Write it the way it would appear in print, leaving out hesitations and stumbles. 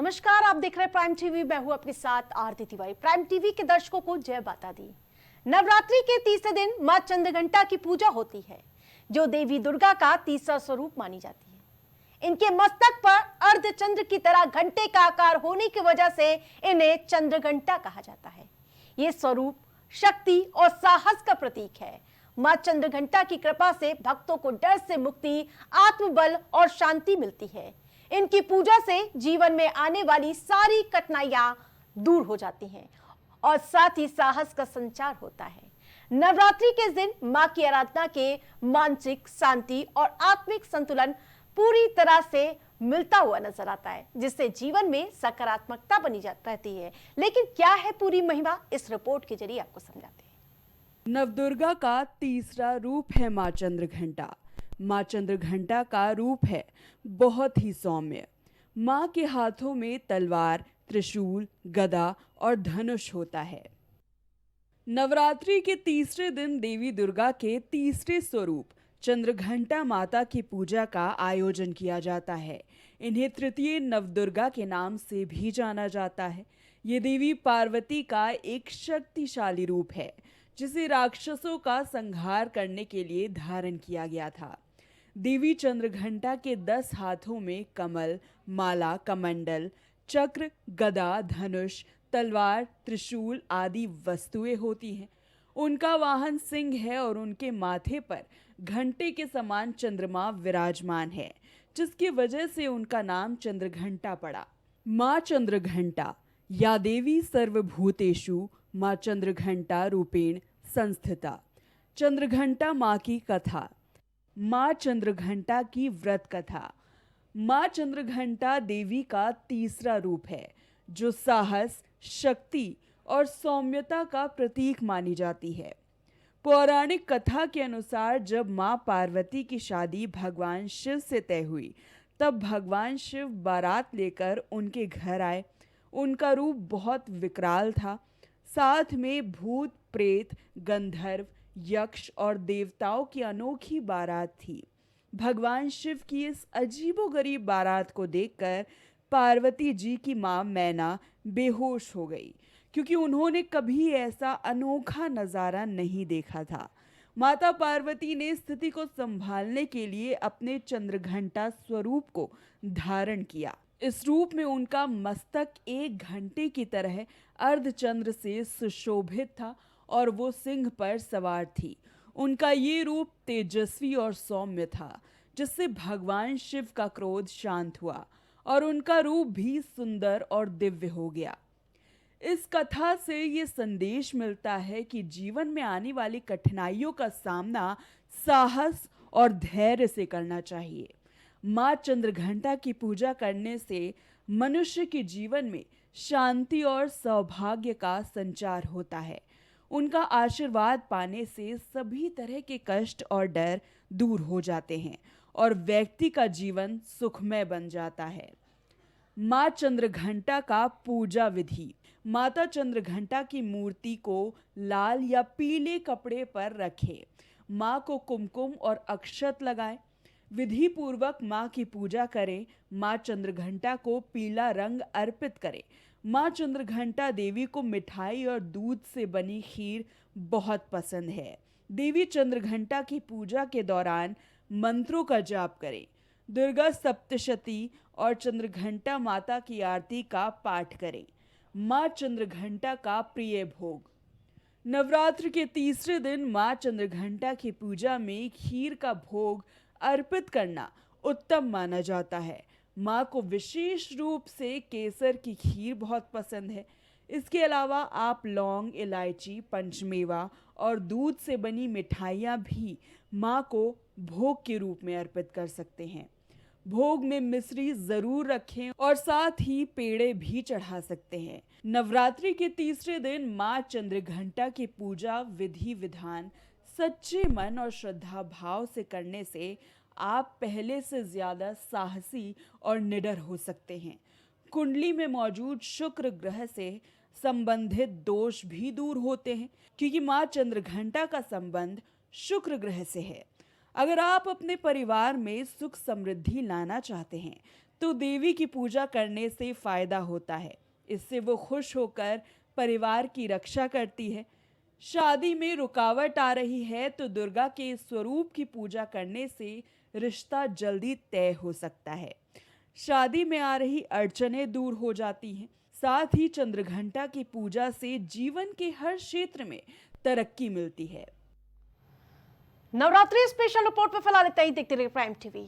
नमस्कार, आप देख रहे हैं प्राइम टीवी। मैं हूं आपके साथ आरती तिवारी। प्राइम टीवी के दर्शकों को जय माता दी। नवरात्रि के तीसरे दिन मां चंद्रघंटा की पूजा होती है, जो देवी दुर्गा का तीसरा स्वरूप मानी जाती है। इनके मस्तक पर अर्धचंद्र की तरह घंटे का आकार होने की वजह से इन्हें चंद्रघंटा कहा जाता है। ये स्वरूप शक्ति और साहस का प्रतीक है। मां चंद्रघंटा की कृपा से भक्तों को डर से मुक्ति, आत्मबल और शांति मिलती है। इनकी पूजा से जीवन में आने वाली सारी कठिनाइयां दूर हो जाती हैं और साथ ही साहस का संचार होता है। नवरात्रि के दिन मां की आराधना के मानसिक शांति और आत्मिक संतुलन पूरी तरह से मिलता हुआ नजर आता है, जिससे जीवन में सकारात्मकता बनी रहती है। लेकिन क्या है पूरी महिमा, इस रिपोर्ट के जरिए आपको समझाते हैं। नवदुर्गा का तीसरा रूप है मां चंद्रघंटा। मां चंद्रघंटा का रूप है बहुत ही सौम्य। मां के हाथों में तलवार, त्रिशूल, गदा और धनुष होता है। नवरात्रि के तीसरे दिन देवी दुर्गा के तीसरे स्वरूप चंद्रघंटा माता की पूजा का आयोजन किया जाता है। इन्हें तृतीय नवदुर्गा के नाम से भी जाना जाता है। ये देवी पार्वती का एक शक्तिशाली रूप है, जिसे राक्षसों का संहार करने के लिए धारण किया गया था। देवी चंद्रघंटा के 10 हाथों में कमल, माला, कमंडल, चक्र, गदा, धनुष, तलवार, त्रिशूल आदि वस्तुएं होती हैं। उनका वाहन सिंह है और उनके माथे पर घंटे के समान चंद्रमा विराजमान है, जिसकी वजह से उनका नाम चंद्रघंटा पड़ा। मां चंद्रघंटा या देवी सर्वभूतेषु मां चंद्रघंटा रूपेण संस्थिता। चंद्रघंटा मां की कथा। मां चंद्रघंटा की व्रत कथा। मां चंद्रघंटा देवी का तीसरा रूप है, जो साहस, शक्ति और सौम्यता का प्रतीक मानी जाती है। पौराणिक कथा के अनुसार जब मां पार्वती की शादी भगवान शिव से तय हुई, तब भगवान शिव बारात लेकर उनके घर आए। उनका रूप बहुत विकराल था। साथ में भूत, प्रेत, गंधर्व, यक्ष और देवताओं की अनोखी बारात थी। भगवान शिव की इस अजीबोगरीब बारात को देखकर पार्वती जी की मां मैना बेहोश हो गई, क्योंकि उन्होंने कभी ऐसा अनोखा नजारा नहीं देखा था। माता पार्वती ने स्थिति को संभालने के लिए अपने चंद्रघंटा स्वरूप को धारण किया। इस रूप में उनका मस्तक एक घंटे की तरह अर्धचंद्र से सुशोभित था और वो सिंह पर सवार थी। उनका ये रूप तेजस्वी और सौम्य था, जिससे भगवान शिव का क्रोध शांत हुआ और उनका रूप भी सुंदर और दिव्य हो गया। इस कथा से ये संदेश मिलता है कि जीवन में आने वाली कठिनाइयों का सामना साहस और धैर्य से करना चाहिए। मां चंद्रघंटा की पूजा करने से मनुष्य के जीवन में शांति और सौभाग्य का संचार होता है। उनका आशीर्वाद पाने से सभी तरह के कष्ट और डर दूर हो जाते हैं और व्यक्ति का जीवन सुखमय बन जाता है। मां चंद्रघंटा का पूजा विधि। माता चंद्रघंटा की मूर्ति को लाल या पीले कपड़े पर रखें। मां को कुमकुम और अक्षत लगाएं। विधि पूर्वक मां की पूजा करें। मां चंद्रघंटा को पीला रंग अर्पित करें। मां चंद्रघंटा देवी को मिठाई और दूध से बनी खीर बहुत पसंद है। देवी चंद्रघंटा की पूजा के दौरान मंत्रों का जाप करें। दुर्गा सप्तशती और चंद्रघंटा माता की आरती का पाठ करें। मां चंद्रघंटा का प्रिय भोग। नवरात्र के तीसरे दिन मां चंद्रघंटा की पूजा में खीर का भोग अर्पित करना उत्तम माना जाता है। मां को विशेष रूप से केसर की खीर बहुत पसंद है। इसके अलावा आप लौंग, इलायची, पंचमेवा और दूध से बनी मिठाइयाँ भी मां को भोग के रूप में अर्पित कर सकते हैं। भोग में मिश्री जरूर रखें और साथ ही पेड़े भी चढ़ा सकते हैं। नवरात्रि के तीसरे दिन मां चंद्रघंटा की पूजा विधि विधान सच्चे मन और श्रद्धा भाव से करने से आप पहले से ज्यादा साहसी और निडर हो सकते हैं। कुंडली में मौजूद शुक्र ग्रह से संबंधित दोष भी दूर होते हैं, क्योंकि मां चंद्रघंटा का संबंध शुक्र ग्रह से है। अगर आप अपने परिवार में सुख समृद्धि लाना चाहते हैं तो देवी की पूजा करने से फायदा होता है। इससे वो खुश होकर परिवार की रक्षा करती है। शादी में रुकावट आ रही है तो दुर्गा के स्वरूप की पूजा करने से रिश्ता जल्दी तय हो सकता है। शादी में आ रही अड़चनें दूर हो जाती हैं। साथ ही चंद्रघंटा की पूजा से जीवन के हर क्षेत्र में तरक्की मिलती है। नवरात्रि स्पेशल रिपोर्ट में फिलहाल इतना ही। देखते रहिए प्राइम टीवी।